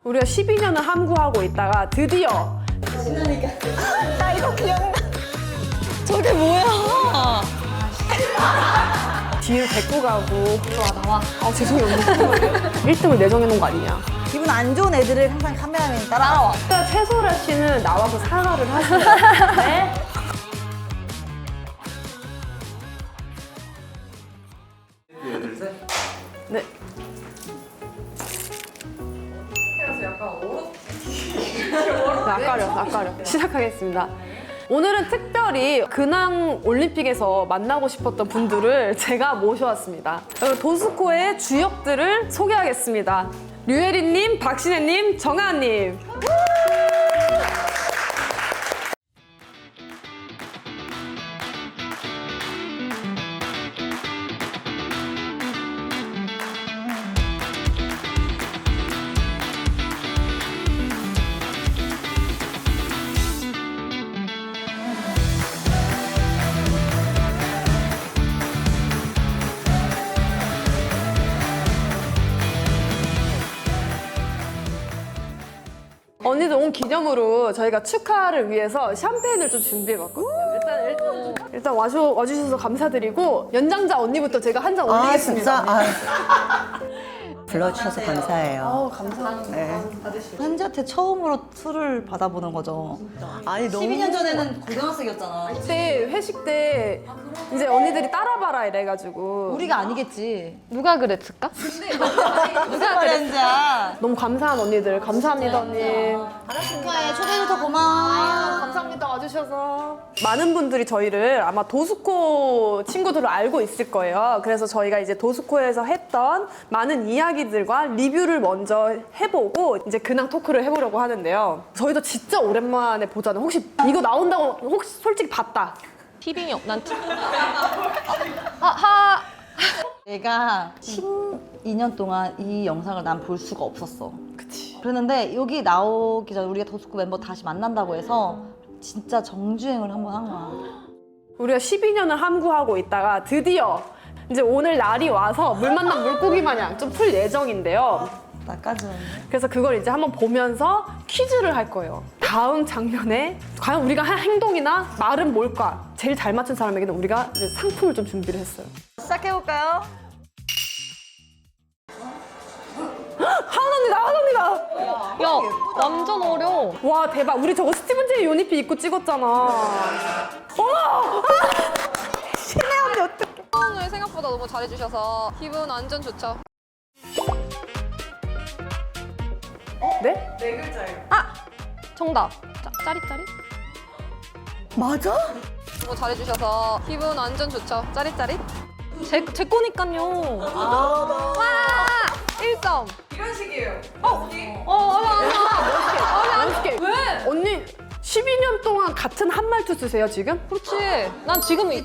우리가 12년을 함구하고 있다가 드디어 신나니까. 나 이거 기억나. 저게 뭐야? 뒤를 데리고 가고. 나와. 아 죄송해요. 1등을 내정해놓은 거 아니냐. 기분 안 좋은 애들을 항상 카메라맨이 따라와. 일단 최소라 씨는 나와서 사과를 하시면 네? 네. 낯가려. 시작하겠습니다. 오늘은 특별히 근황 올림픽에서 만나고 싶었던 분들을 제가 모셔왔습니다. 도스코의 주역들을 소개하겠습니다. 류혜린님, 박신혜님, 정하은님. 언니들 온 기념으로 저희가 축하를 위해서 샴페인을 좀 준비해봤거든요. 일단 와주셔서 감사드리고 연장자 언니부터 제가 한 잔 올리겠습니다. 불러주셔서 감사해요. 감사합니다. 네. 현지한테 처음으로 술을 받아보는 거죠. 아니 너무 12년 전에는 고등학생이었잖아. 그때 회식 때 이제 언니들이 따라봐라 이래가지고 우리가 아니겠지. 누가 그랬을까? 무슨 말인지야. 너무 감사한 언니들 감사합니다 언니. 축하해. 초대해줘서 고마워. 감사합니다 와주셔서. 많은 분들이 저희를 아마 도스코 친구들을 알고 있을 거예요. 그래서 저희가 이제 도스코에서 했던 많은 이야기들과 리뷰를 먼저 해보고 이제 근황 토크를 해보려고 하는데요. 저희도 진짜 오랜만에 보잖아요. 혹시 이거 나온다고 혹시 솔직히 봤다? 티빙이 난 내가 12년 동안 이 영상을 난 볼 수가 없었어. 그치. 그랬는데 여기 나오기 전에 우리가 도스코 멤버 다시 만난다고 해서 진짜 정주행을 한번 한 거야. 우리가 12년을 함구하고 있다가 드디어 이제 오늘 날이 와서 물 만난 물고기 마냥 좀 풀 예정인데요. 나까지. 그래서 그걸 이제 한번 보면서 퀴즈를 할 거예요. 다음 장면에 과연 우리가 한 행동이나 말은 뭘까? 제일 잘 맞춘 사람에게는 우리가 이제 상품을 좀 준비를 했어요. 시작해볼까요? 하은 언니다, 하은 언니다! 야 완전 어려워. 와 대박! 우리 저거 스티븐 제이 유니피 입고 찍었잖아. 어머! 오늘 생각보다 너무 잘해주셔서 기분 완전 좋죠. 네? 정답. 짜릿짜릿. 맞아? 너무 잘해주셔서 기분 완전 좋죠. 짜릿짜릿. 제 거니까요. 와 1점. 이런 식이에요. 아니야. 멋있게. 왜? 언니 12년 동안 같은 한 말투 쓰세요 지금? 그렇지. 난 지금 얼마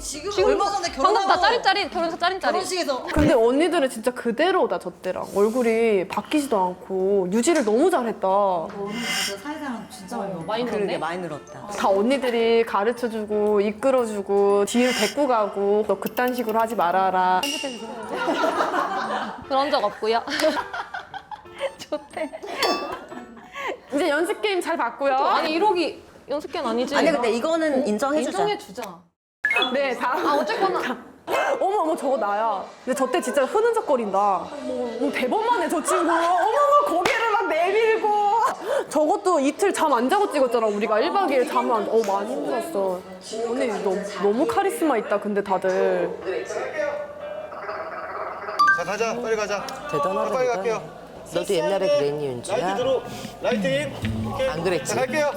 전에 방금 다 결혼하고 짜릿짜릿 결혼해서 짜릿짜릿. 결혼식에서 근데 언니들은 진짜 그대로다 저 때랑 얼굴이 바뀌지도 않고 유지를 너무 잘했다. 오늘 진짜 사회생활 진짜 많이 먹어. 많이 그러게 늘었네. 많이 늘었다. 다 언니들이 가르쳐주고 이끌어주고 뒤를 데리고 가고 너 그딴 식으로 하지 말아라. 그런 적 없고요. 좋대. 이제 연습 게임 잘 봤고요. 아니 이러기 연습계는 아니지. 아니 근데 이거는 인정해주자. 인정해주자. 네 다음. 어쨌거나 어머 저거 나야. 근데 저 때 진짜 흐느적거린다. 어머 대범하네 저 친구. 어머 고개를 막 내밀고. 저것도 이틀 잠 안 자고 찍었잖아 우리가 1박 2일 잠을 안. 많이 힘들었어. 언니 너무 카리스마 있다 근데 다들. 자 가자 빨리 가자. 대단하다. 빨리 갈게요. 너도 옛날에 그랬니 라이트 윤주야? 들어 라이트 인. 오케이. 안 그랬지? 자 갈게요.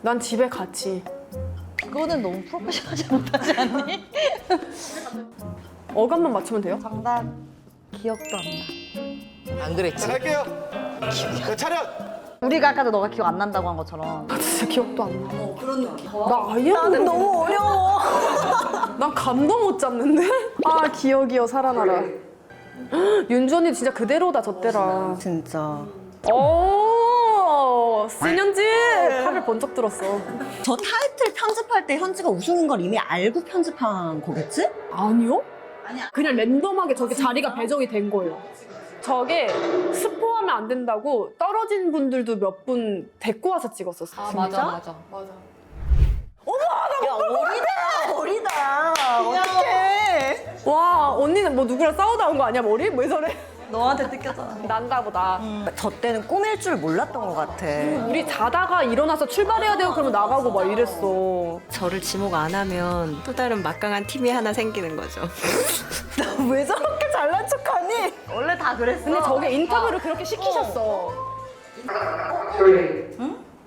난 집에 갔지. 그거는 너무 프로페셔널하지 못하지 않니? 어감만 맞추면 돼요? 정답 기억도 안 나. 안 자 그랬지? 갈게요. 자 차렷. 우리가 아까도 너가 기억 안 난다고 한 것처럼. 나 진짜 기억도 안 나. 그런 느낌. 나 아예 나는 너무 어려워. 난 감도 못 잡는데? 아 기억이여 살아나라. 윤주 언니 진짜 그대로다 저 때랑. 진짜. 오 신현지 팔을 번쩍 들었어. 저 타이틀 편집할 때 현지가 우승인 걸 이미 알고 편집한 거겠지? 아니요? 아니야. 그냥 랜덤하게 저기 자리가 배정이 된 거예요. 저게 스포하면 안 된다고 떨어진 분들도 몇 분 데리고 와서 찍었었어. 아, 맞아, 맞아. 야, 어리다. 어떡해. 와, 언니는 뭐 누구랑 싸우다 온 거 아니야, 머리? 왜 저래? 너한테 뜯겼잖아. 난가 보다. 저 때는 꾸밀 줄 몰랐던 것 같아. 우리 자다가 일어나서 출발해야 되고 그러면 나가고 막 이랬어. 저를 지목 안 하면 또 다른 막강한 팀이 하나 생기는 거죠. 왜 저렇게 잘난 척하니? 원래 다 그랬어. 근데 저게 인터뷰를 그렇게 시키셨어.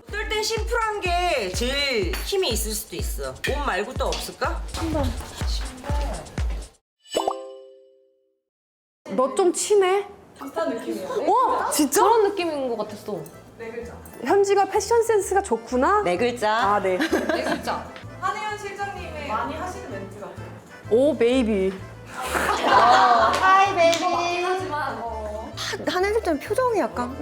어떨 땐 심플한 게 제일 힘이 있을 수도 있어. 옷 말고 또 없을까? 너 좀 친해? 비슷한 느낌이야. 와, 진짜? 그런 느낌인 것 같았어. 현지가 패션 센스가 좋구나? 네 글자. 아, 네. 네 글자. 오, 베이비. 하이 베이비. 한혜진 때는 표정이 약간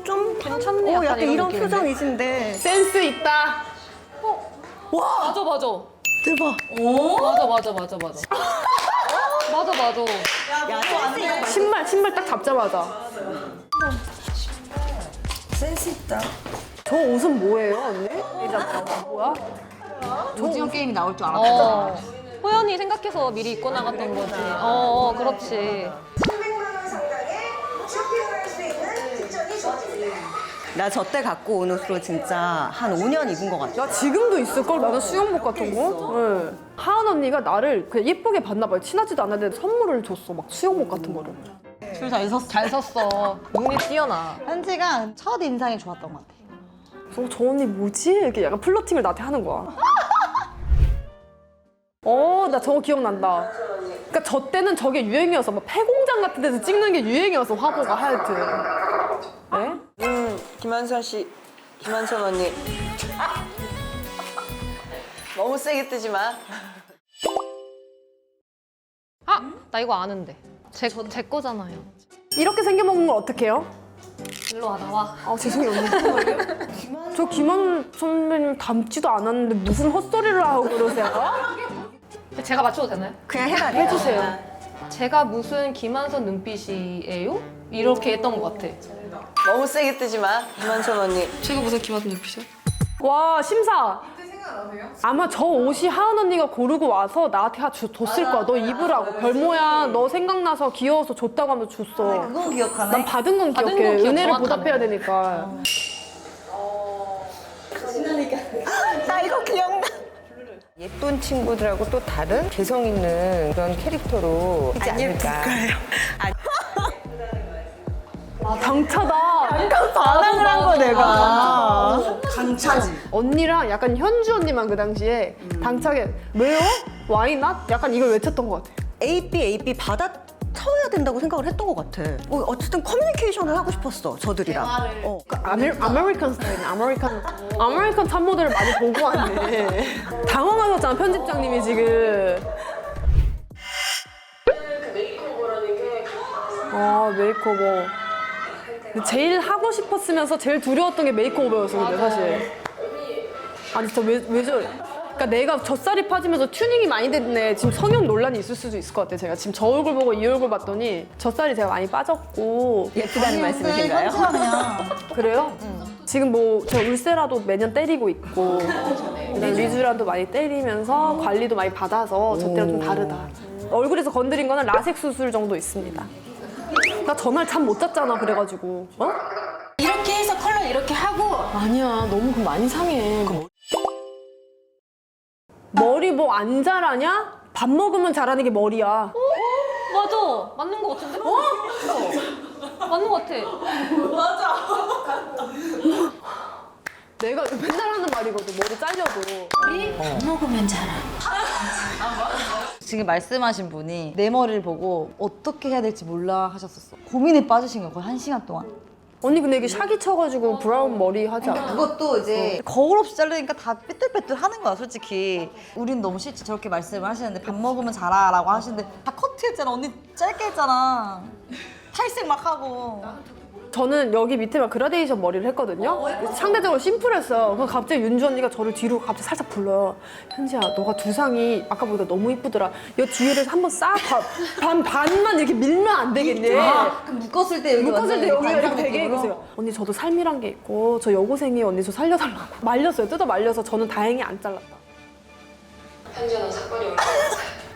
좀 괜찮네, 약간 약간 이런 이런 느낌인데? 표정이신데. 센스 있다. 맞아, 맞아. 대박. 맞아. 맞아. 야, 센스 있다. 신발 딱 잡자마자. 센스 있다. 저 옷은 뭐예요, 언니? 이 잡자마자 뭐야? 오징어 게임이 나올 줄 알았어. 호연이 생각해서 미리 입고 나갔던 거지. 그렇지. 나 저 때 갖고 온 옷으로 진짜 한 5년 입은 것 같아. 야, 지금도 있을걸? 나는 수영복 같은 거? 네. 하은 언니가 나를 그냥 예쁘게 봤나 봐요. 친하지도 않았는데 선물을 줬어. 막 수영복 같은 거를. 줄 잘 섰어. 잘 섰어. 눈이 띄어나. 현지가 첫 인상이 좋았던 것 같아. 저 언니 뭐지? 이렇게 약간 플러팅을 나한테 하는 거야. 나 저거 기억난다. 그러니까 저 때는 저게 유행이어서 막 폐공장 같은 데서 찍는 게 유행이어서 화보가 하여튼. 네? 김한선 씨, 김한선 언니. 너무 세게 뜨지 마. 나 이거 아는데. 제 거잖아요. 이렇게 생겨먹는 걸 어떻게 해요? 일로 와, 나와. 아, 죄송해요, 언니. 저 김한 선배님 닮지도 않았는데 무슨 헛소리를 하고 그러세요? 제가 맞춰도 되나요? 그냥 해라. 해주세요. 제가 무슨 김한선 눈빛이에요? 이렇게 했던 것 같아. 너무 세게 뜨지 마. 김한선 언니. 제가 무슨 김한선 눈빛이요? 와, 심사. 아마 저 옷이 하은 언니가 고르고 와서 나한테 줬을 거야. 너 입으라고. 별 모양 너 생각나서 귀여워서 줬다고 하면 줬어. 그건 기억하네. 난 받은 건 받은 기억해. 건 기억 은혜를 정확하네. 보답해야 되니까. 나 이거 기억나. 예쁜 친구들하고 또 다른 개성 있는 그런 캐릭터로 하지 않을까. 당차다. 반항을 한 거 내가. 강차지. 언니랑 약간 현주 언니만 그 당시에 당차게 왜요? Why not? 약간 이걸 외쳤던 것 같아. AB 받아쳐야 된다고 생각을 했던 것 같아. 어쨌든 커뮤니케이션을 하고 싶었어, 저들이랑. 아메리칸 스타일이네. 아메리칸 탑모델을 많이 보고 왔네. 당황하셨잖아, 편집장님이 지금. 아, 메이크오버. 근데 제일 하고 싶었으면서 제일 두려웠던 게 메이크오버였어, 근데 사실. 아니, 진짜 왜 저래? 그러니까 내가 젖살이 빠지면서 튜닝이 많이 됐네. 지금 성형 논란이 있을 수도 있을 것 같아. 제가 지금 저 얼굴 보고 이 얼굴 봤더니 젖살이 제가 많이 빠졌고. 예쁘다는 말씀이신가요? 그래요? 지금 뭐 제가 울세라도 매년 때리고 있고 그다음에 리쥬란도 많이 때리면서 관리도 많이 받아서 저 때랑 좀 다르다. 얼굴에서 건드린 거는 라섹 수술 정도 있습니다. 나 전날 잠 못 잤잖아 그래가지고. 어? 이렇게 해서 컬러 이렇게 하고. 아니야 너무 그럼 많이 상해. 머리 뭐 안 자라냐? 밥 먹으면 자라는 게 머리야. 맞아. 맞는 것 같은데? 맞는 것 같아. 내가 맨날 하는 말이거든 머리 잘려도. 지금 말씀하신 분이 내 머리를 보고 어떻게 해야 될지 몰라 하셨었어. 고민에 빠지신 거예요, 거의 1시간 동안. 언니 근데 이게 샤기 쳐가지고 브라운 머리 하지 않아? 그것도 이제 거울 없이 자르니까 다 삐뚤빼뚤 하는 거야, 솔직히. 우린 너무 싫지, 저렇게 말씀을 하시는데 밥 먹으면 자라라고 하시는데 다 커트했잖아. 언니 짧게 했잖아. 탈색 막 하고. 저는 여기 밑에만 그라데이션 머리를 했거든요. 상대적으로 심플했어요. 그럼 갑자기 윤주 언니가 저를 뒤로 갑자기 살짝 불러요. 현지야, 너가 두상이 아까 보니까 너무 이쁘더라. 이 뒤에를 한번 싹 반만 이렇게 밀면 안 되겠니? 그럼 묶었을 때 여기 묶었을 때 여기가 이렇게 되게 느낌으로? 있어요. 언니 저도 삶이란 게 있고 저 여고생이 언니 저 살려달라고. 말렸어요. 뜯어 말려서 저는 다행히 안 잘랐다.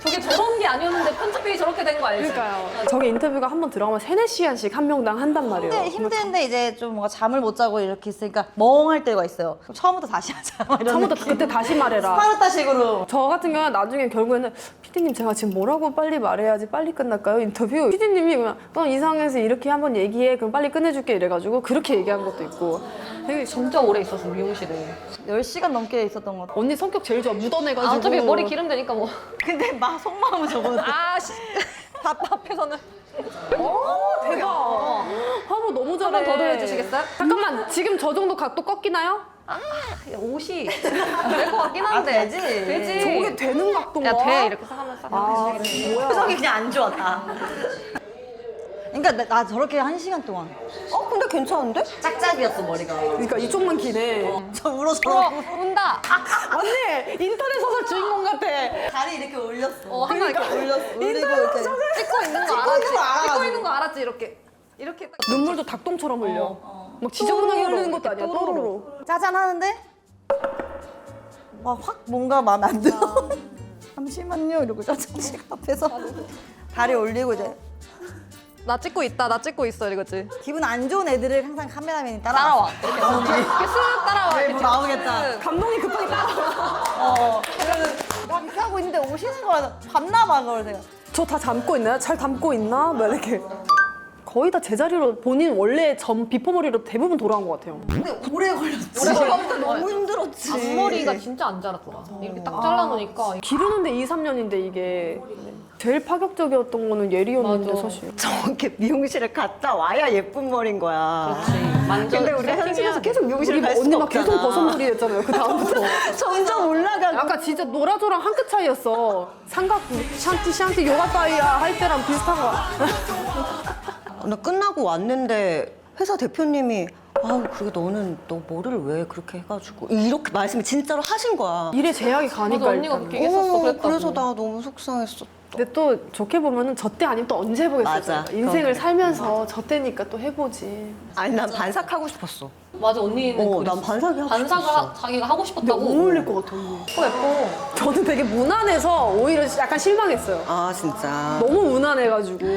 저게 저런 게 아니었는데 편집이 저렇게 된 거 알지? 그러니까요. 저게 인터뷰가 한 번 들어가면 3-4시간씩 한 명당 한단 말이에요. 힘든데 이제 좀 뭔가 잠을 못 자고 이렇게 있으니까 멍할 때가 있어요. 그럼 처음부터 다시 하자. 막 이런 처음부터 느낌. 그때 다시 말해라. 스파르타식으로. 저 같은 경우는 나중에 결국에는 피디님 제가 지금 뭐라고 빨리 말해야지 빨리 끝날까요? 인터뷰. 피디님이 그냥 이 상황에서 이렇게 한번 얘기해. 그럼 빨리 끝내줄게 이래가지고 그렇게 얘기한 것도 있고. 되게 진짜 오래 있었어 미용실에. 10시간 넘게 있었던 것 같아. 언니 성격 제일 좋아. 묻어내가지고. 아, 어차피 머리 기름 되니까 뭐. 근데 막 속마음은 적어도. 아씨. 답답해서는. 대박. 화보 너무 잘해. 한 번 더 돌려주시겠어요? 잠깐만. 지금 저 정도 각도 꺾이나요? 옷이 될 것 같긴 한데. 되지. 되지. 저게 되는 각도인가? 야, 돼. 이렇게 하면서. 표정이 그냥 안 좋아 다. 그러니까 나 저렇게 1시간 동안 근데 괜찮은데? 짝짝이었어 머리가. 그러니까 이쪽만 기네. 저 울어서 운다. 언니 인터넷 소설 주인공 같아. 다리 이렇게 올렸어. 하나 이렇게 올렸어. 올리고 이렇게. 찍고 있는 거 알았지? 찍고 있는 거 알았지? 이렇게 딱. 눈물도 닭똥처럼 흘려. 막 지저분하게 흐르는 것도 아니야. 또로로. 짜잔 하는데 막 확 뭔가 마음에 안 들어. 잠시만요 이러고 짜잔 앞에서 다리 올리고 이제 나 찍고 있다. 나 찍고 있어. 이거지. 기분 안 좋은 애들을 항상 카메라맨이 따라와. 이렇게 쓱 따라와. 네, 뭐 나오겠다. 감독이 급하게 따라와. 막 이렇게 하고 있는데 오시는 거라서 봤나 봐 그걸 제가. 저 다 담고 있나요? 잘 담고 있나? 막 이렇게. 거의 다 제자리로 본인 원래 전 비포 머리로 대부분 돌아온 것 같아요. 근데 오래 걸렸지. 너무 힘들었지. 앞머리가 진짜 안 자랐더라. 이렇게 딱 잘라놓으니까. 기르는데 2-3년인데 이게 제일 파격적이었던 거는 예리였는데 맞아. 사실. 저렇게 미용실에 갔다 와야 예쁜 머리인 거야. 그렇지. 만져. 근데 우리가 현실에서 계속 미용실을 갈 언니 수가 막 없잖아. 계속 버선머리 했잖아요. 그 다음부터. 점점 올라가고. 아까 진짜 노라조랑 한 끗 차이였어. 삼각 샨티 요가바이야 할 때랑 비슷한 거야. 나 끝나고 왔는데 회사 대표님이 그게 너는 너 머리를 왜 그렇게 해가지고 이렇게 말씀을 진짜로 하신 거야. 일에 제약이 가니까 맞아, 언니가 일단은. 그렇게 얘기했었어. 그랬다고. 그래서 나 너무 속상했어. 근데 또 좋게 보면은 저 때 아니면 또 언제 해보겠어요. 맞아. 인생을 살면서 저 때니까 또 해보지. 아니 난 반삭하고 싶었어. 맞아. 언니는 그랬어. 난 반삭이 하고 반삭을 싶었어. 자기가 하고 근데 싶었다고. 어울릴 것 같아 언니. 예뻐. 저는 되게 무난해서 오히려 약간 실망했어요. 아 진짜. 너무 무난해가지고.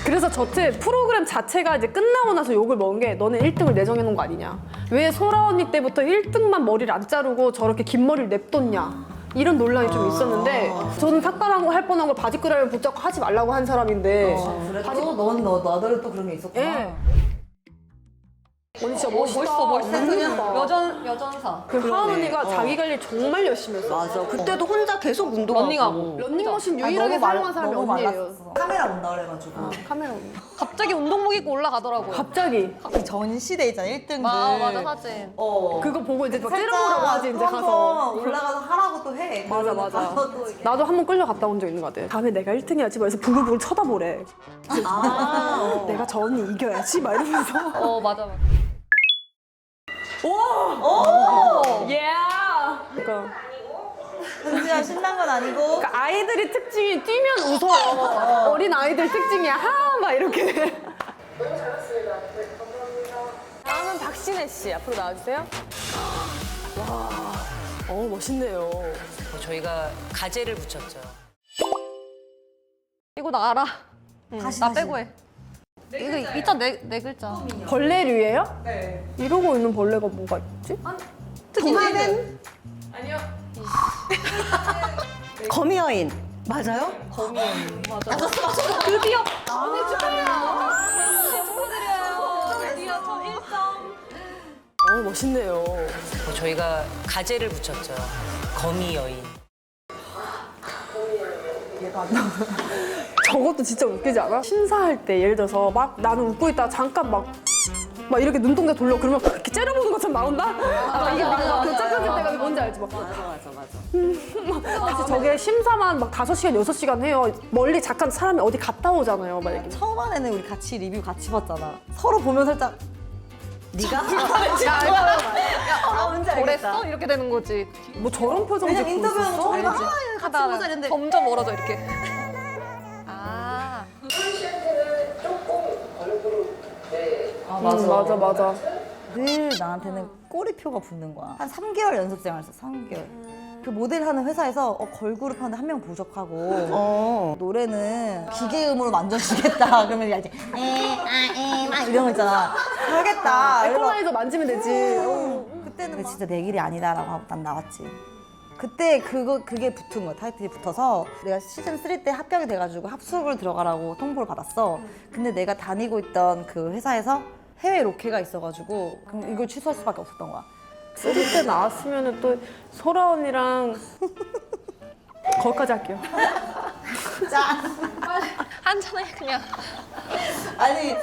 그래서 저때 프로그램 자체가 이제 끝나고 나서 욕을 먹은 게 너네 1등을 내정해놓은 거 아니냐. 왜 소라 언니 때부터 1등만 머리를 안 자르고 저렇게 긴 머리를 냅뒀냐. 이런 논란이 좀 있었는데 저는 삭발한 거 할 뻔한 걸 바지끄라미를 붙잡고 하지 말라고 한 사람인데 그래도 넌 나더러 또 그런 게 있었구나. 예. 언니 진짜 멋있다. 멋있어. 여전사. 그 하은 언니가 자기 관리 정말 열심히 했어. 맞아. 그때도 혼자 계속 운동하고. 러닝하고. 런닝머신 유일하게 사용한 사람이 너무 언니예요. 말랐었어. 카메라 온다 그래가지고. 카메라 언니. 갑자기 운동복 입고 올라가더라고요. 갑자기 전시대 있잖아 1등들. 맞아 사진. 그거 보고 이제 막 째려보라고 하지 이제 가서. 한번 올라가서 하라고 또 해. 맞아. 가서 또 이렇게. 나도 한 번 끌려갔다 온 적 있는 것 같아. 다음에 내가 1등 해야지. 그래서 부글부글 쳐다보래. 내가 저 언니 이겨야지. 막 이러면서. 맞아. 예. 그러니까 은지야 신난 건 아니고. 아이들의 특징이 뛰면 웃어. 어린 아이들 특징이야. 막 이렇게. 다음은 박신혜 씨 앞으로 나와주세요. 와, 멋있네요. 저희가 가재를 붙였죠. 이거 나 알아. 다시, 나 다시. 빼고 해. 이거 이자 네 글자. 벌레류예요? 네. 이러고 있는 벌레가 뭐가 있지? 도마뱀? 아니요. 거미 여인. 맞아요? 드디어. 언니 축하해요. 축하드려요. 드디어 저 1점. 멋있네요. 저희가 가재를 붙였죠. 거미 여인. 저것도 진짜 웃기지 않아? 심사할 때 예를 들어서 막 나는 웃고 있다가 잠깐 막 이렇게 눈동자 돌려 그러면 이렇게 째려보는 것처럼 나온다? 이게 막 그 짝짝질 때가 뭔지 알지? 막. 맞아. 사실 저게 심사만 막 5시간, 6시간 해요. 멀리 잠깐 사람이 어디 갔다 오잖아요, 만약에. 처음에는 우리 같이 리뷰 같이 봤잖아. 서로 보면 살짝 네가? 뭔지 그랬어? 이렇게 되는 거지. 뭐 저런 표정 왜냐면 짓고 인터뷰하면 있었어? 저희가 알지. 같이 보자 이랬는데 점점 멀어져 이렇게. 아. 맞아. 늘 나한테는 꼬리표가 붙는 거야. 한 3개월 연습 생활했어, 3개월. 그 모델 하는 회사에서 걸그룹 하는데 한 명 부족하고 노래는 기계음으로 만져주겠다. 그러면 이제 막 이런 거 있잖아. 하겠다. 에퀄라이저 만지면 되지. 그때는 진짜 내 길이 아니다라고 하고 난 나왔지. 그때 그게 붙은 거야. 타이틀이 붙어서 내가 시즌 3 때 합격이 돼가지고 합숙을 들어가라고 통보를 받았어. 근데 내가 다니고 있던 그 회사에서 해외 로케가 있어가지고 그럼 이걸 취소할 수밖에 없었던 거야. 3때 나왔으면 또 소라 언니랑 거기까지 할게요. 한잔해 그냥. 아니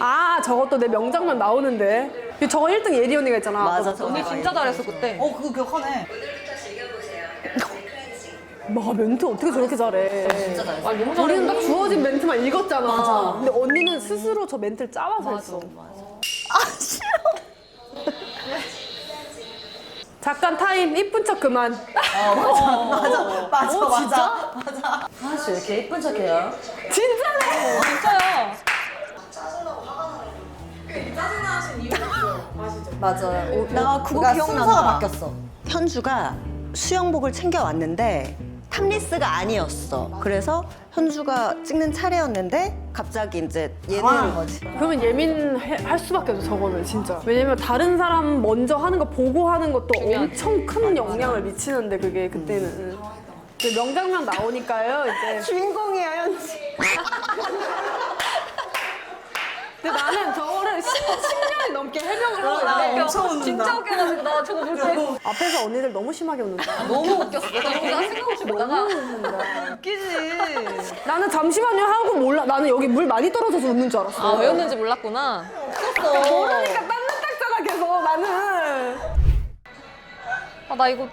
아, 저것도 내 명장면 나오는데. 저거 1등 예리 언니가 있잖아. 맞아, 언니 진짜 잘했어 그때. 그거 기억하네. 막 멘트 어떻게 저렇게 잘해. 진짜 잘했어. 아, 너무 우리는 딱 잘했어. 주어진 멘트만 읽었잖아. 근데 언니는 스스로 저 멘트를 짜와서 했어. 잠깐 타임, 이쁜 척 그만. 맞아. 하나씨 왜 이렇게 예쁜 척해요? 진짜네. 진짜요. 맞아. 나 그거 그러니까 기억난다. 순서가 바뀌었어. 현주가 수영복을 챙겨왔는데 탑리스가 아니었어. 그래서 현주가 찍는 차례였는데 갑자기 이제 당황한 얘는 거지. 그러면 예민할 수밖에 없어, 저거는 진짜. 왜냐면 다른 사람 먼저 하는 거 보고 하는 것도 엄청 큰 영향을 미치는데, 그게 그때는. 근데 명장면 나오니까요, 이제. 주인공이야 현주. 근데 나는 저거를 10년이 넘게 해명을 하고 있는데 엄청 웃는다. 진짜 웃겨가지고 나 저거 볼 때 앞에서 언니들 너무 심하게 웃는다. 너무 웃겼어. 나 생각 없이 보다가 웃기지. 나는 잠시만요 하고 몰라. 나는 여기 물 많이 떨어져서 웃는 줄 알았어. 아 왜였는지 몰랐구나. 모르니까 딴 데 닦잖아 계속 나는. 아 나 이거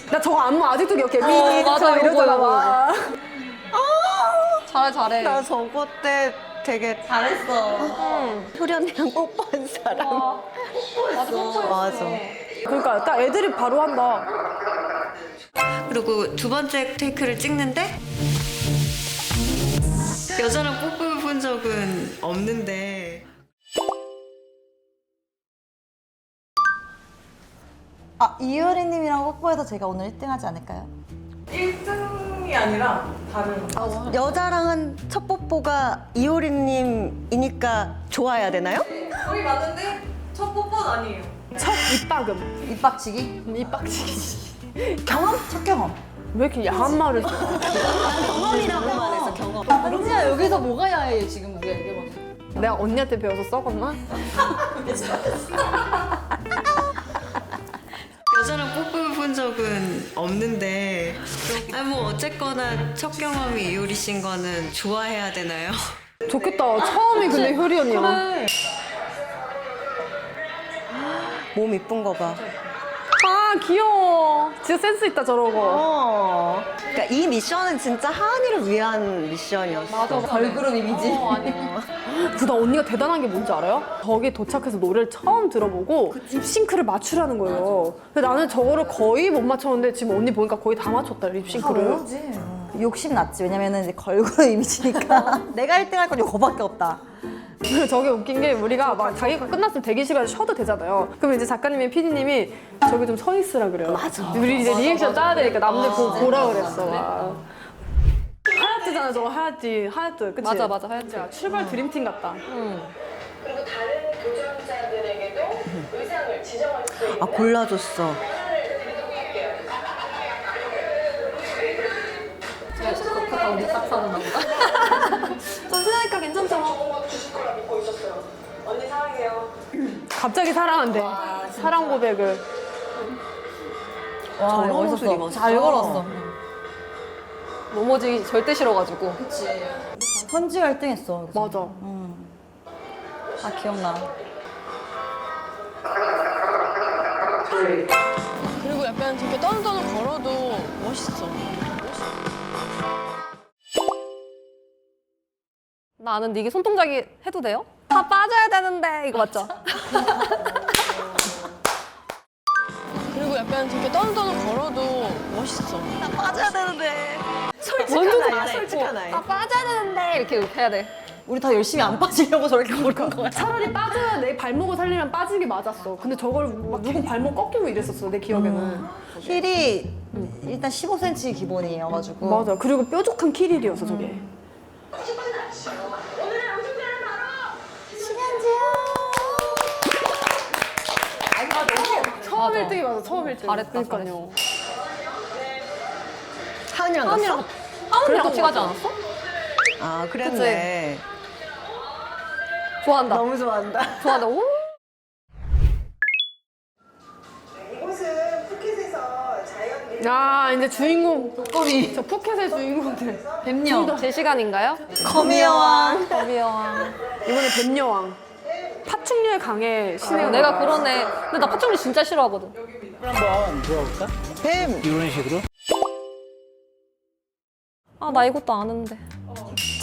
나 저거 안무 아직도 기억해. 맞아, 저 이거, 이러잖아. 이거, 막. 잘해. 나 저거 때 되게 잘했어. 효리 언니랑 뽀뽀한 사람. 맞아. 그러니까 딱 애들이 바로 한다. 그리고 두 번째 테이크를 찍는데 여자랑 뽀뽀해 본 적은 없는데 이효리님이랑 뽀뽀해서 제가 오늘 1등 하지 않을까요? 여자랑 한 첫 뽀뽀가 이효리님이니까 좋아해야 되나요? 첫 입박음. 입박치기? 입박치기. 경험? 첫 경험. 왜 이렇게 야한 말을 써? 경험이라고만 해서 경험. 은지야 여기서 뭐가 야해 지금 우리가 얘기해봤어. 내가 언니한테 배워서 썩었나? 여자랑 뽀뽀해 본 적은 없는데 뭐 어쨌거나 첫 경험이 이효리 씨인 거는 좋아해야 되나요? 좋겠다. 처음이 근데 효리 언니야. 몸 이쁜 거 봐. 아 귀여워. 진짜 센스 있다 저러고. 그러니까 이 미션은 진짜 하은이를 위한 미션이었어. 맞아. 걸그룹 이미지. 나 언니가 대단한 게 뭔지 알아요? 저기 도착해서 노래를 처음 들어보고 립싱크를 맞추라는 거예요. 근데 나는 저거를 거의 못 맞췄는데 지금 언니 보니까 거의 다 맞췄다 립싱크를. 어려우지. 욕심 났지. 왜냐면은 이제 걸그룹 이미지니까 내가 1등 할 건 이거밖에 없다. 그리고 저게 웃긴 게 우리가 막 자기가 끝났으면 대기실에서 쉬어도 되잖아요. 그럼 이제 작가님이 PD님이 저기 좀 서 있으라 그래요. 맞아. 우리 이제 리액션 짜야 되니까 남들 보라 그랬어. 막. 하얏트잖아 저거 하얏트 그치? 맞아 하얀 지 출발 드림팀 같다. 그리고 다른 도전자들에게도 의상을 지정할 수 있는 아 골라줬어. 그렇다고 우리 딱 사는 건가? 좀 신나니까 괜찮죠? 주실 거라 믿고 있었어요. 언니 사랑해요. 갑자기 사랑한대. 사랑 고백을. 와 저런 멋있었어. 모습이 멋있어. 잘 걸었어. 넘어지기 절대 싫어가지고. 현지가 1등 했어. 맞아. 아 기억나. 그리고 약간 저렇게 떠는 걸어도 멋있어. 나 아는데 이게 손동작이 해도 돼요? 다 빠져야 되는데 이거 맞죠? 그리고 약간 저렇게 떠는 걸어도 멋있어. 나 빠져야 되는데. 솔직한 아이야, 솔직한 아이. 다 빠져야 되는데 이렇게 해야 돼. 우리 다 열심히 안 빠지려고 저렇게 부른 거야. 차라리 빠져야 내 발목을 살리면 빠지는 게 맞았어. 근데 저걸 막 누구 발목 꺾이고 이랬었어, 내 기억에는. 힐이 일단 15cm 기본이어가지고. 맞아. 그리고 뾰족한 키릴이었어, 저게. 처음 1등이 맞아, 처음 1등. 잘했다, 그러니까요. 하은이랑 갔어? 하은이랑 같이 가지 않았어? 아, 그랬네. 좋아한다. 너무 좋아한다. 좋아한다. 오. 이곳은 푸켓에서 자연 아, 이제 주인공. 꼬리. 저 푸켓의 주인공들. 뱀녀. 제 시간인가요? 거미여왕. 거미여왕. 이번에 뱀여왕. 파충류의 강의 신의 내가 그러네. 근데 나 파충류 진짜 싫어하거든. 한번 들어볼까? 뱀! 이런 식으로? 아, 나 이것도 아는데.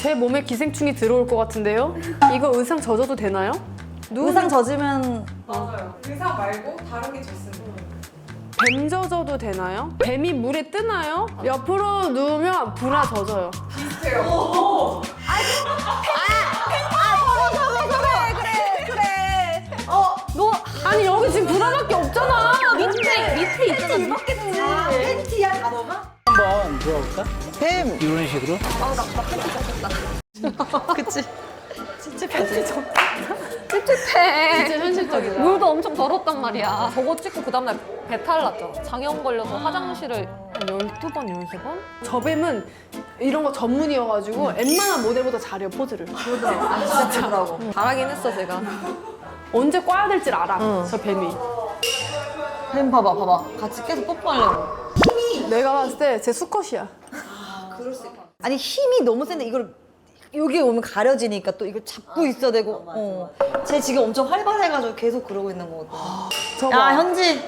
제 몸에 기생충이 들어올 것 같은데요? 이거 의상 젖어도 되나요? 의상 젖으면 뱀 젖어도 되나요? 뱀이 물에 뜨나요? 옆으로 누우면 불아 젖어요. 너 아니 여기 지금 불아밖에 없잖아. 밑에 있잖아. 한번 들어볼까? 뱀! 이런 식으로? 찝찝해. 진짜 현실적이다. 물도 엄청 더럽단 말이야. 저거 찍고 그 다음날 배탈 났잖아. 장염 걸려서 화장실을 한 12번, 13번? 저 뱀은 이런 거 전문이어가지고 웬만한 모델보다 잘해요, 포즈를. 진짜 되더라고. 잘하긴 했어, 제가. 언제 꽈야 될지 알아, 저 뱀이. 뱀 봐봐. 같이 계속 뽀뽀하려고. 내가 봤을 때 제 수컷이야. 아니 힘이 너무 센데 이걸 여기 오면 가려지니까 또 이걸 잡고 있어야 되고. 쟤 지금 엄청 활발해가지고 계속 그러고 있는 거거든. 저거. 야 현지.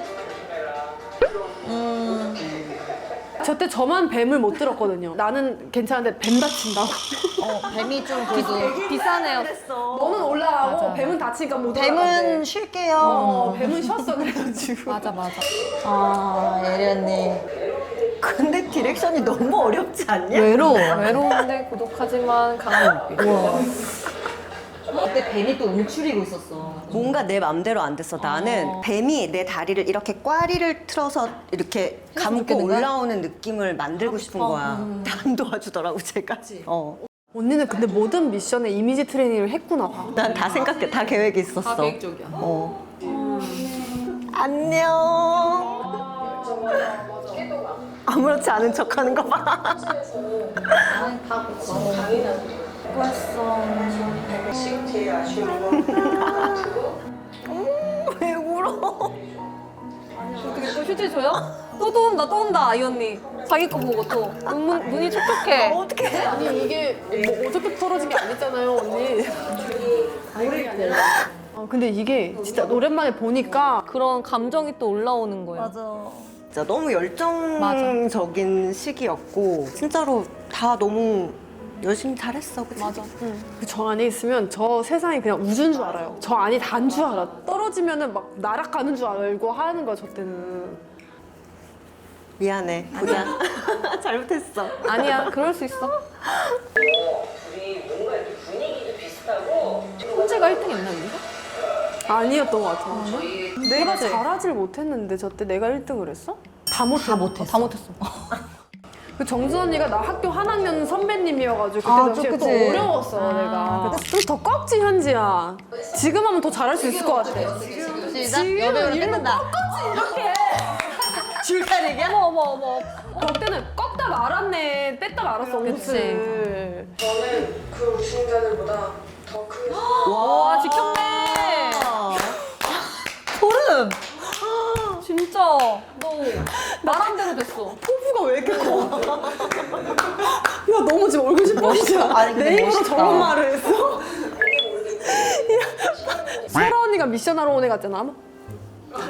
저때 저만 뱀을 못 들었거든요. 나는 괜찮은데 뱀 다친다고. 뱀이 좀 그래도. 비싸네요. 너는 올라가고 뱀은 다치니까 못 올라간대. 뱀은 쉴게요. 뱀은 쉬었어 그래가지고. 맞아. 아 예리 언니. 근데 디렉션이 너무 어렵지 않냐? 외로워. 외로운데 고독하지만 강한 눈빛. 그때 뱀이 또 움츠리고 있었어. 뭔가 내 맘대로 안 됐어. 나는 뱀이 내 다리를 이렇게 꽈리를 틀어서 이렇게 감고 느끼는 거야? 올라오는 느낌을 만들고 싶은 거야. 안 도와주더라고, 제가. 언니는 근데 모든 미션에 이미지 트레이닝을 했구나 봐. 난 다 생각해, 다 계획이 있었어. 다 계획적이야. 안녕. 아무렇지 않은 척 하는 거 봐. 지금 제일 아쉬운 건 왜 울어? 어떻게 또 휴지 줘요? 또 온다, 이 언니. 자기 거 보고 또. 눈이 촉촉해. 어떡해. 아니 이게 뭐 어저께 떨어진 게 아니잖아요, 언니. 근데 이게 진짜 오랜만에 보니까 그런 감정이 또 올라오는 거예요. 맞아. 진짜 너무 열정적인 시기였고 진짜로 다 너무 열심히 잘했어. 그치? 맞아. 저 안에 있으면 저 세상이 그냥 우주인 줄 알아요. 저 안이 단 줄 알아. 떨어지면은 막 날아가는 줄 알고 하는 거야, 저 때는. 미안해. 보자. 잘못했어. 아니야, 그럴 수 있어. 우리 뭔가 이렇게 분위기도 비슷하고 혼재가 1등 했나, 우리가? 아니었던 것 같아. 내가 잘하질 못했는데 저 때 내가 1등을 했어? 다 못했어. 그 정수 언니가 나 학교 한 학년 선배님이어가지고 그때 당시에 또 그치. 어려웠어 내가. 좀 더 꺾지 현지야. 지금 하면 더 잘할 수 있을 것 같아. 시작. 여배우로 끝난다. 줄다리기야? 어머. 저 때는 꺾다 말았네, 뺐다 말았어 옷을. 저는 그 우승자들보다 더 크게 와, 지켰네. 소름. 진짜. 너 말한 대로 됐어. 포부가 왜 이렇게 커? 야 너무 지금 얼굴 시뻘이잖아. 아니, 근데 내 입으로 멋있다. 저런 말을 했어? 설아 언니가 미션하러 온 애 같잖아.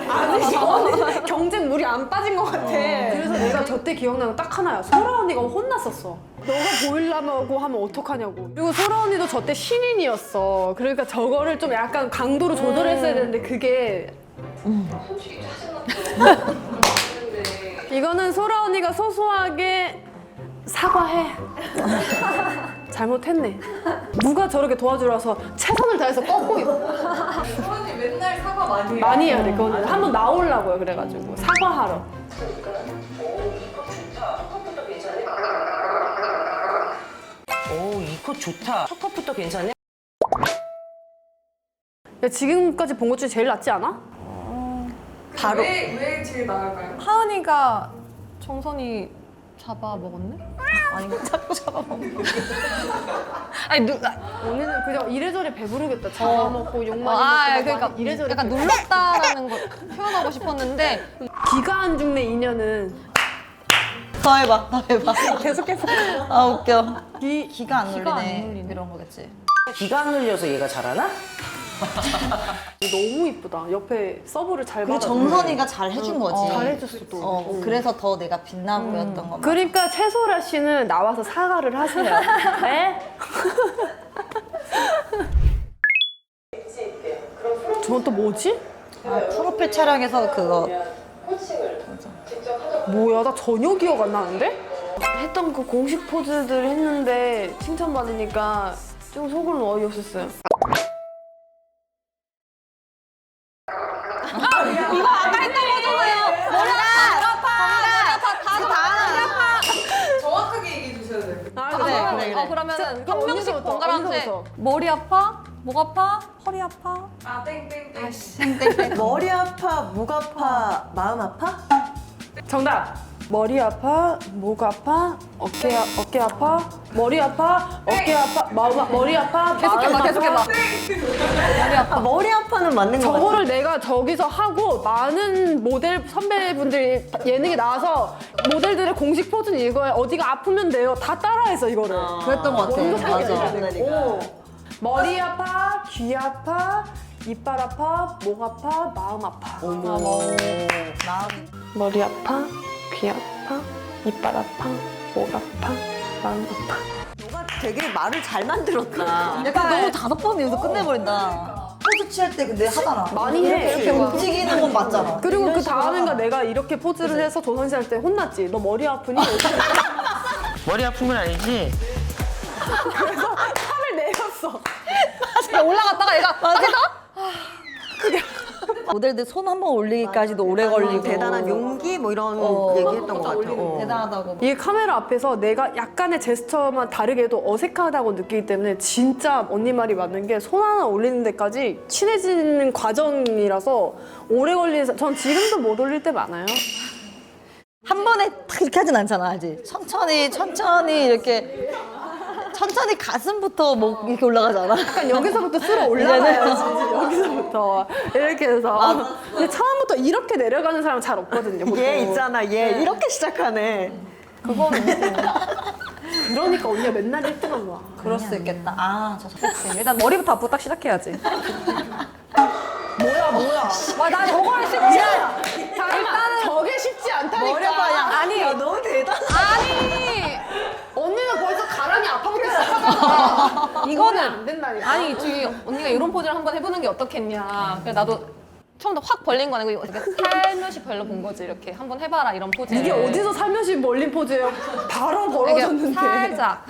아니 저는 경쟁 물이 안 빠진 것 같아. 그래서 내가 저때 기억나는 거 딱 하나야. 소라 언니가 혼났었어. 너가 보일라고 하면 어떡하냐고. 그리고 소라 언니도 저때 신인이었어. 그러니까 저거를 좀 약간 강도로 조절했어야 되는데 그게 솔직히 짜증났어. 이거는 소라 언니가 소소하게 사과해. 잘못했네. 누가 저렇게 도와주러서 최선을 다해서 꺾고 있어. 소라 언니 맨날 사과 많이 해. 많이 해야 돼. 그거는 한번 나오려고요. 그래가지고 사과하러. 그러니까 이거 좋다. 첫컷부터 괜찮네. 오, 이 컷 좋다. 첫 컷부터 괜찮네. 야, 지금까지 본 것 중에 제일 낫지 않아? 바로 왜 제일 나을까요? 하은이가 정선이 잡아먹었네? 아닌가? 자꾸 잡아먹네. 아니 누가 언니는 그냥 이래저래 배부르겠다. 잡아먹고 욕 많이 먹고 그러니까 이래저래 약간 배부르- 눌렀다라는 걸 표현하고 싶었는데 기가 안 죽네 인연은. 더 해봐, 더 해봐. 계속해서. 아 웃겨. 기 기가 안 기가 안 눌리네. 눌리네. 이런 거겠지. 기가 안 눌려서 얘가 잘하나? 너무 이쁘다. 옆에 서브를 잘 그리고 받아. 정선이가 잘 해준 거지. 잘해줬어 또. 그래서 더 내가 빛나 보였던 거. 그러니까 최소라 씨는 나와서 사과를 하세요. 네? 저건 또 뭐지? 프로필 촬영에서 그거. 코칭을 직접 하자고. 뭐야 나 전혀 기억 안 나는데? 했던 그 공식 포즈들 했는데 칭찬받으니까 좀 속은 어이없었어요. 이거 아까 했던 거잖아요. 머리 아파. 정확하게 얘기해 주셔야 돼요. 아, 그래. 그러면은 한 명씩 어디서부터? 번갈아 하면 돼. 어디서부터? 머리 아파? 목 아파? 허리 아파? 아, 땡땡땡. 머리 아파, 목 아파, 마음 아파? 정답! 머리 아파, 목 아파, 어깨 아파, 머리 아파, 어깨 아파, 머리 아파, 계속해봐, 계속해봐. 아, 머리 아파는 맞는 거 같아. 저거를 내가 저기서 하고 많은 모델 선배분들이 예능에 나와서 모델들의 공식 포즈는 이거야. 어디가 아프면 돼요. 다 따라해서 이거를. 그랬던 것 같아. 원도 맞아. 오. 머리 아파, 귀 아파, 이빨 아파, 목 아파, 마음 아파. 마음. 머리 아파, 귀 아파, 이빨 아파, 목 아파, 마음 아파. 너가 되게 말을 잘 만들었다. 약간 너무 5번 여기서 끝내버린다. 포즈 취할 때 근데 하잖아. 많이 해. 이렇게 움직이는 건 맞잖아. 그리고 그 다음인가 내가 이렇게 포즈를 해서 조선시 할 때 혼났지. 너 머리 아프니? 머리 아픈 건 아니지? 그래서 팔을 내렸어. 올라갔다가 얘가 모델들 손 한 번 올리기까지도 오래 걸리고. 대단한 용기 뭐 이런 얘기했던 것 같아. 대단하다고. 이게 카메라 앞에서 내가 약간의 제스처만 다르게 해도 어색하다고 느끼기 때문에 진짜 언니 말이 맞는 게 손 하나 올리는 데까지 친해지는 과정이라서 오래 걸리는 전 지금도 못 올릴 때 많아요. 한 번에 탁 이렇게 하진 않잖아, 알지? 천천히 이렇게. 천천히 가슴부터 목 이렇게 올라가잖아. 약간 여기서부터 쓸어 올라가야지. 여기서부터 이렇게 해서. 근데 처음부터 이렇게 내려가는 사람 잘 없거든요. 보통. 얘 있잖아, 얘. 이렇게 시작하네. 그러니까 언니가 맨날 1등한 거야. 그럴 수 있겠다. 아, 저 일단 머리부터 앞으로 딱 시작해야지. 뭐야. 와, 나 저거를 쉽지 않아. 일단은 저게 쉽지 않다니까. 아니, 너무 대단해. 아니. 언니는 벌써 가랑이 아파부터 시작하잖아. 이거는 안 된다니까. 아니, 저기 언니가 이런 포즈를 한번 해보는 게 어떻겠냐. 그래 나도 처음부터 확 벌린 거 아니고 이렇게 살며시 벌려본 거지. 이렇게 한번 해봐라 이런 포즈. 이게 어디서 살며시 멀린 포즈예요? 바로 벌어졌는데. 살짝.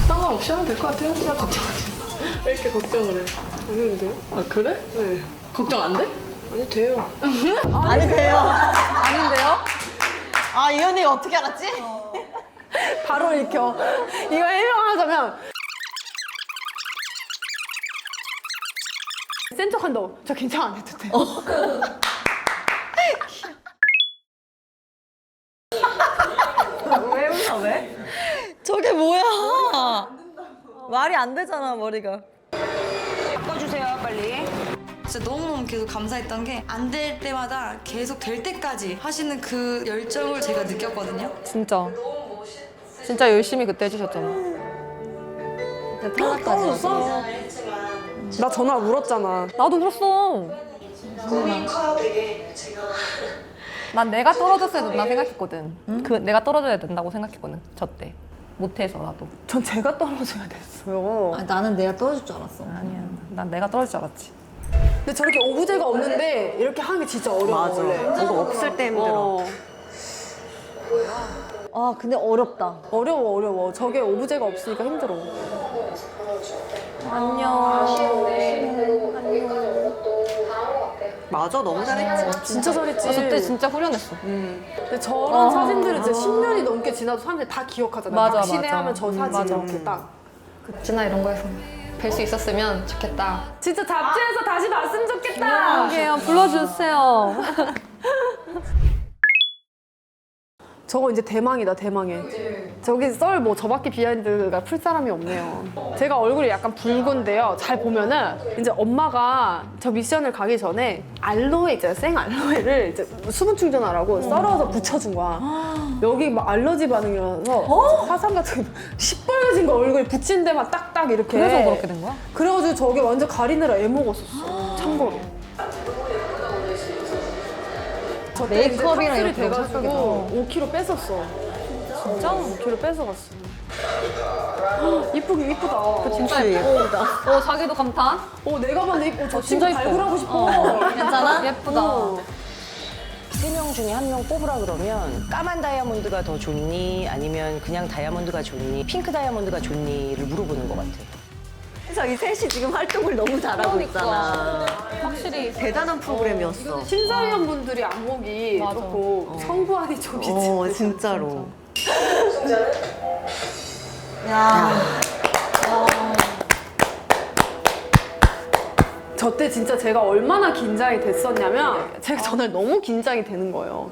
상관없이 하면 될 것 같아요. 그냥 걱정하지 마. 왜 이렇게 걱정을 해? 아닌데요? 아 그래? 네. 걱정 안 돼? 아니 돼요. 아니, 돼요. 아닌데요? 아, 이 언니가 어떻게 알았지? 바로 읽혀. 이거 해명하자면 센 척한다고. 저 긴장 안 해도 돼요. 왜 웃어, 왜? 저게 뭐야? 말이 안 되잖아, 머리가. 바꿔주세요, 빨리. 진짜 너무너무 계속 감사했던 게 안 될 때마다 계속 될 때까지 하시는 그 열정을 제가 느꼈거든요. 진짜. 진짜 열심히 그때 해주셨잖아. 떨어졌어? 나 전화 울었잖아. 나도 울었어. 꿈이 커요 되게 제가. 난 내가 떨어졌어야 된다 생각했거든. 그 내가 떨어져야 된다고 생각했거든. 저 때. 못해서라도. 전 제가 떨어져야 됐어요. 아, 나는 내가 떨어질 줄 알았어. 아니야. 난 내가 떨어질 줄 알았지. 근데 저렇게 오브제가 없는데 이렇게 하는 게 진짜 어려워. 맞아. 원래. 뭔가 없을 때 힘들어. 어. 아, 근데 어렵다. 어려워. 저게 오브제가 없으니까 힘들어. 아쉬운데 그래도 거기까지 온 것도 잘한 것 같아요. 맞아, 너무 잘했지. 진짜 잘했지. 저 때 진짜 후련했어. 근데 저런 사진들은 진짜 10년이 넘게 지나도 사람들이 다 기억하잖아요. 맞아, 박신혜 맞아. 하면 저 사진 맞아. 이렇게 딱. 진아 이런 거에서 뵐 수 있었으면 좋겠다. 진짜 잡지에서 다시 봤으면 좋겠다. 여기요 불러주세요. 저거 이제 대망이다, 대망해. 저기 썰 뭐 저밖에 비하인드가 풀 사람이 없네요. 제가 얼굴이 약간 붉은데요. 잘 보면은 이제 엄마가 저 미션을 가기 전에 알로에 있잖아요. 생 알로에를 이제 수분 충전하라고 썰어서 붙여준 거야. 여기 막 알러지 반응이라서 화상 같은 거 시뻘개진 거 얼굴에 붙인 데만 딱딱 이렇게. 그래서 그렇게 된 거야? 그래가지고 저게 완전 가리느라 애먹었었어. 참고로. 저 메이크업이랑 이렇게 돼가지고 5kg 뺐었어. 진짜? 5kg 뺏어갔어. 이쁘긴 이쁘다. 진짜 예쁘다. 자기도 감탄? 내가 봐도 이뻐. 저 진짜 친구 이뻐. 발굴하고 싶어. 괜찮아? 예쁘다. 3명 중에 1명 뽑으라 그러면 까만 다이아몬드가 더 좋니? 아니면 그냥 다이아몬드가 좋니? 핑크 다이아몬드가 좋니?를 물어보는 것 같아. 저희 셋이 지금 활동을 너무 잘하고 있잖아. 확실히 대단한 프로그램이었어. 심사위원분들이 안목이 맞아. 조금 성부한이 좀 있지. 진짜로. 야. 저 때 진짜 제가 얼마나 긴장이 됐었냐면 제가 전날 너무 긴장이 되는 거예요.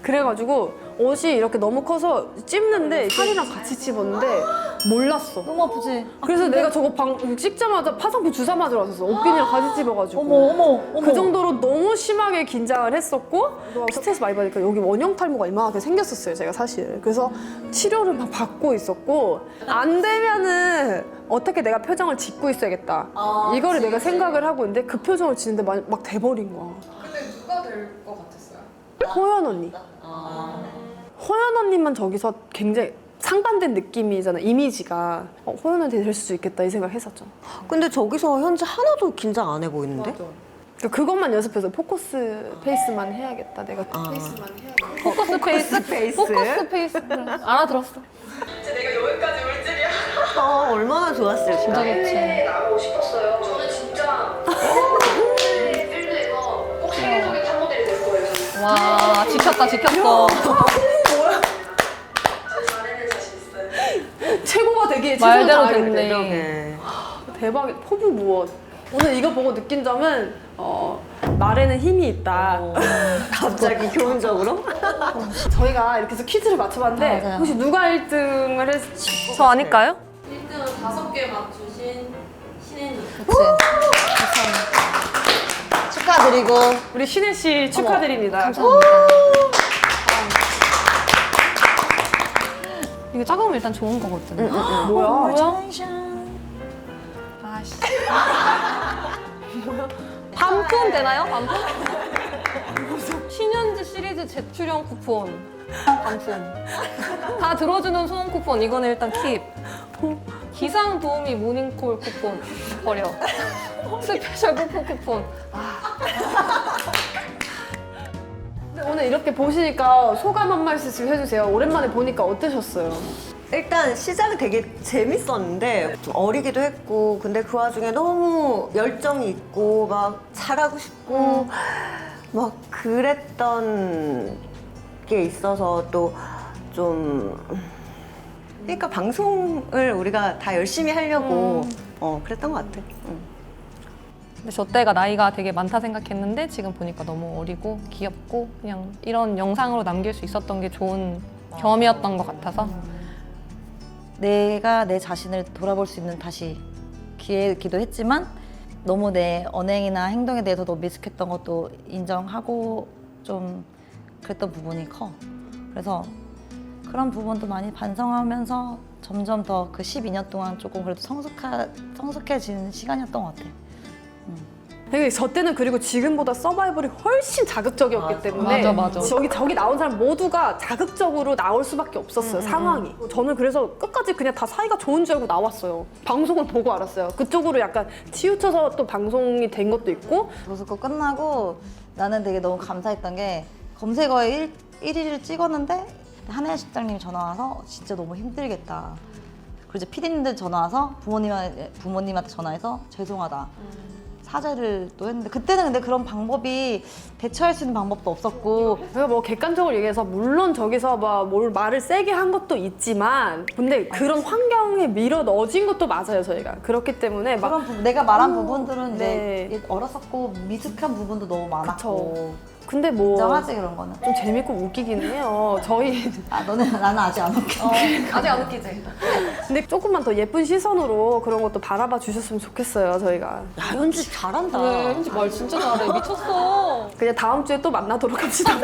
그래가지고 옷이 이렇게 너무 커서 찝는데 살이랑 같이 찝었는데 몰랐어. 너무 아프지? 그래서 내가 저거 씻자마자 파상풍 주사 맞으러 왔었어. 옷비니랑 같이 찝어가지고. 어머. 그 정도로 너무 심하게 긴장을 했었고 스트레스 많이 받으니까 여기 원형 탈모가 이만하게 생겼었어요. 제가 사실. 그래서 치료를 막 받고 있었고 안 되면은 어떻게 내가 표정을 짓고 있어야겠다. 이거를 내가 생각을 하고 있는데 그 표정을 짓는데 막 돼버린 거야. 근데 누가 될 것 같았어요? 호연 언니. 호연 언니만 저기서 굉장히 상반된 느낌이잖아. 이미지가. 호연 언니 될 수 있겠다 이 생각 했었죠. 근데 저기서 현재 하나도 긴장 안 해 보이는데? 그러니까 그것만 연습해서 포커스 페이스만 해야겠다. 내가 페이스만 해야겠다. 포커스 페이스? 포커스 페이스. 알아들었어. 진짜 내가 여기까지 올 줄이야. 얼마나 좋았을까. 진짜 좋지. 나가고 싶었어요. 저는 진짜 필드에서 꼭 세계적인 탑모델이 될 거예요. 와 지켰다 지켰어. 잘해낼 자신 있어요. 최고가 되기에 말대로 최선을 됐네. 다하겠대. 대박이 포부 무엇. 오늘 이거 보고 느낀 점은 말에는 힘이 있다. 갑자기 교훈적으로? 저희가 이렇게 해서 퀴즈를 맞춰봤는데 맞아요. 혹시 누가 1등을 했지? 저 아닐까요? 1등은 5개 맞추신 신혜님. 축하드리고. 우리 신혜 씨 축하드립니다. 이거 작으면 일단 좋은 거거든. 뭐야? 아씨. 반품 되나요? 반품? 신현지 시리즈 재출연 쿠폰. 반품. 다 들어주는 소원 쿠폰. 이거는 일단 킵. 기상 도우미 모닝콜 쿠폰. 버려. 스페셜 쿠폰. 근데 오늘 이렇게 보시니까 소감 한 말씀 해주세요. 오랜만에 보니까 어떠셨어요? 일단 시작은 되게 재밌었는데 좀 어리기도 했고 근데 그 와중에 너무 열정이 있고 막 잘하고 싶고 막 그랬던 게 있어서 또 좀 그러니까 방송을 우리가 다 열심히 하려고 그랬던 것 같아. 근데 저 때가 나이가 되게 많다 생각했는데 지금 보니까 너무 어리고 귀엽고 그냥 이런 영상으로 남길 수 있었던 게 좋은 경험이었던 것 같아서 내가 내 자신을 돌아볼 수 있는 다시 기회이기도 했지만 너무 내 언행이나 행동에 대해서 너무 미숙했던 것도 인정하고 좀 그랬던 부분이 커. 그래서 그런 부분도 많이 반성하면서 점점 더 그 12년 동안 조금 그래도 성숙해진 시간이었던 것 같아. 되게 저 때는 그리고 지금보다 서바이벌이 훨씬 자극적이었기 때문에 맞아. 저기 나온 사람 모두가 자극적으로 나올 수밖에 없었어요, 상황이. 저는 그래서 끝까지 그냥 다 사이가 좋은 줄 알고 나왔어요. 방송을 보고 알았어요. 그쪽으로 약간 치우쳐서 또 방송이 된 것도 있고. 도스코 끝나고 나는 되게 너무 감사했던 게 검색어에 1위를 찍었는데 한혜연 실장님이 전화 와서 진짜 너무 힘들겠다. 그리고 이제 PD님들 전화 와서 부모님한테 전화해서 죄송하다. 사죄를 또 했는데 그때는 근데 그런 방법이 대처할 수 있는 방법도 없었고 제가 뭐 객관적으로 얘기해서 물론 저기서 막 뭘 말을 세게 한 것도 있지만 근데 그런 환경에 밀어 넣어진 것도 맞아요, 저희가. 그렇기 때문에 막 그런 내가 말한 부분들은 네. 이제 어렸었고 미숙한 부분도 너무 많았고 근데 뭐 인정하지 그런 거는. 좀 재밌고 웃기긴 해요. 저희 나는 아직 안 웃겨. 아직 안 웃기지? 근데 조금만 더 예쁜 시선으로 그런 것도 바라봐 주셨으면 좋겠어요, 저희가. 야, 현지 잘한다. 현지 말 진짜 잘해. 미쳤어. 그냥 다음 주에 또 만나도록 합시다.